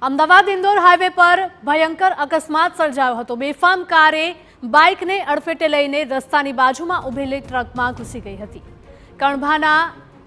Ahmedabad Indore highway પર ભયંકર અકસ્માત સર્જાયો હતો। બેફામ કારે બાઇકને અડફેટે લઈને રસ્તાની બાજુમાં ઊભેલી ટ્રકમાં ઘૂસી ગઈ હતી। કણભાના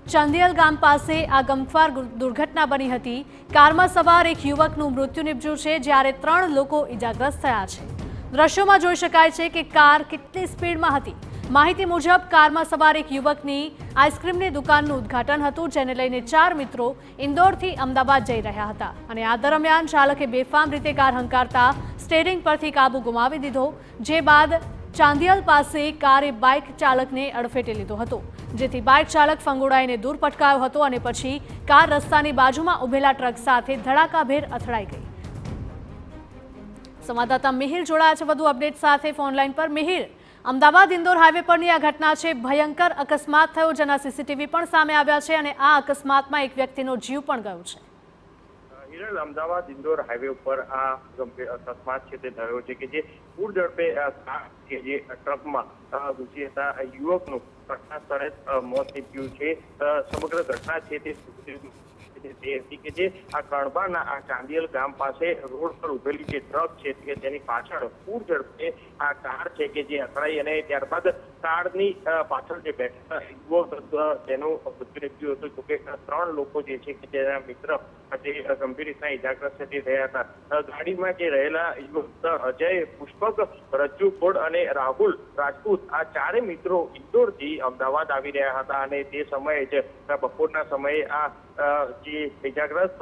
ચાંદિયલ ગામ પાસે આ ગમખ્વાર દુર્ઘટના બની હતી। કારમાં સવાર એક યુવકનું મૃત્યુ નિપજ્યું છે, જ્યારે 3 લોકો ઇજાગ્રસ્ત થયા છે। દ્રશ્યોમાં જોઈ શકાય છે કે કાર કેટલી સ્પીડમાં હતી। માહિતી મુજબ કારમાં સવાર એક યુવકની આઈસ્ક્રીમની દુકાનનું ઉદ્ઘાટન હતું, જેને લઈને 4 મિત્રો ઇન્દોરથી અમદાવાદ જઈ રહ્યા હતા અને આ દરમિયાન ચાલકે બેફામ રીતે કાર હંકારતા સ્ટીયરિંગ પરથી કાબુ ગુમાવી દીધો, જે બાદ ચાંદિયલ પાસે કારે બાઇક ચાલકને અડફેટે લીધો હતો, જેથી બાઇક ચાલક ફંગોળાઈને દૂર પટકાયો હતો અને પછી કાર રસ્તાની બાજુમાં ઊભેલા ટ્રક સાથે ધડાકાભેર અથડાઈ ગઈ। સંવાદદાતા મિહિર જોડાયા છે વધુ અપડેટ સાથે ફોનલાઈન પર। મિહિર, અમદાવાદ ઇન્દોર હાઈવે પરની આ ઘટના છે, ભયંકર અકસ્માત થયો, જેના સીસીટીવી પણ સામે આવ્યા છે અને આ અકસ્માતમાં એક વ્યક્તિનો જીવ પણ ગયો છે। હિરલ, અમદાવાદ ઇન્દોર હાઈવે ઉપર આ ગંભીર અકસ્માત છે તે થયો છે કે જે પૂર ઝડપે કે જે ટ્રકમાં ઘૂસી હતા યુવકનું ઘટના સ્થળે મોત નીપજ્યું છે। સમગ્ર ઘટના છે તે કે જે આ કણભાના આ ચાંદિયલ ગામ પાસે રોડ પર ઉભેલી જે ટ્રક છે કે તેની પાછળ પૂર ઝડપે આ કાર છે કે જે અથડાઈ અને ત્યારબાદ કારની પાછળ જે બેઠેલા યુવક તેનું મૃત્યુ નીપજ્યું હતું। જોકે 3 લોકો જે છે કે તેના મિત્ર તે ગંભીર રીતના ઇજાગ્રસ્ત થયા હતા। ગાડીમાં જે રહેલા યુવક અજય, પુષ્પક, રજ્જુ કોડ અને રાહુલ રાજપૂત આ 4 મિત્રો ઇન્દોરથી અમદાવાદ આવી રહ્યા હતા અને તે સમયે જ બપોરના સમયે આ જે ઇજાગ્રસ્ત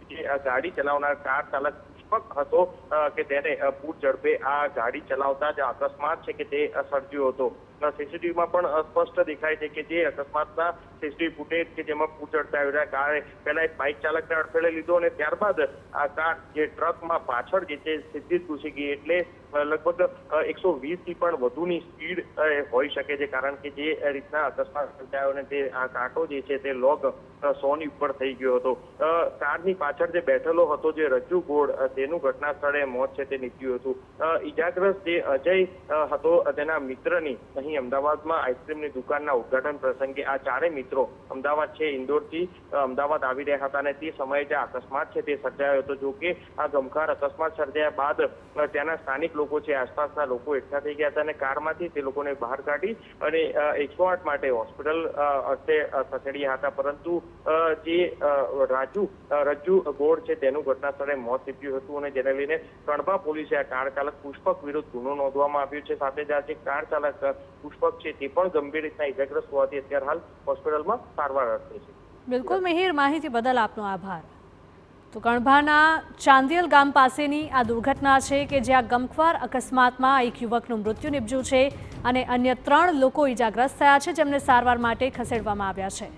જે ગાડી ચલાવનાર કાર ચાલક પુષ્પક હતો કે તેને પૂર ઝડપે આ ગાડી ચલાવતા જ અકસ્માત છે કે તે સર્જ્યો હતો। સીસીટીવીમાં પણ સ્પષ્ટ દેખાય છે કે જે અકસ્માતના સીસીટીવી ફૂટેજ કે જેમાં પૂર ઝડપે આવેલા કારે પહેલા એક બાઇક ચાલકને અડફેટે લીધો અને ત્યારબાદ આ કાર જે ટ્રકમાં પાછળ જે છે સીધી જ ઘૂસી ગઈ, એટલે લગભગ 120 થી પણ વધુની સ્પીડ હોઈ શકે છે, કારણ કે જે રીતના અકસ્માત સર્જાયો અને તે આ કાંટો જે છે તે લોગ 100 ની ઉપર થઈ ગયો હતો। કારની પાછળ જે બેઠેલો હતો જે રજ્જુ ગોળ તેનું ઘટના સ્થળે મોત છે તે નીપજ્યું હતું। ઇજાગ્રસ્ત જે અજય હતો તેના મિત્રની અહીં અમદાવાદમાં આઈસ્ક્રીમની દુકાનના ઉદ્ઘાટન પ્રસંગે આ 4 મિત્રો અમદાવાદ છે ઇન્દોરથી અમદાવાદ આવી રહ્યા હતા અને તે સમયે જે અકસ્માત છે તે સર્જાયો હતો। જોકે આ ગમખાર અકસ્માત સર્જાયા બાદ ત્યાંના સ્થાનિક લોકો છે, આસપાસના લોકો એકઠા થઈ ગયા હતા અને કારમાંથી તે લોકોને બહાર કાઢી અને 108 માટે હોસ્પિટલ અર્થે ખસેડ્યા હતા, પરંતુ જે રજ્જુ ગોળ છે તેનું ઘટના સ્થળે મોત નીપજ્યું હતું અને જેને લઈને કણભા પોલીસે આ કાર ચાલક પુષ્પક વિરુદ્ધ ગુનો નોંધવામાં આવ્યો છે। સાથે જ આ જે કાર ચાલક પુષ્પક છે તે પણ ગંભીર રીતના ઇજાગ્રસ્ત હોવાથી અત્યારે હાલ હોસ્પિટલમાં સારવાર અર્થે છે। બિલકુલ મિહિર, માહિતી બદલ આપનો આભાર। તો કણભાના ચાંદિયલ ગામ પાસેની આ દુર્ઘટના છે કે જ્યાં ગમખ્વાર અકસ્માતમાં એક યુવકનું મૃત્યુ નિપજ્યું છે અને અન્ય 3 લોકો ઇજાગ્રસ્ત થયા છે, જેમને સારવાર માટે ખસેડવામાં આવ્યા છે।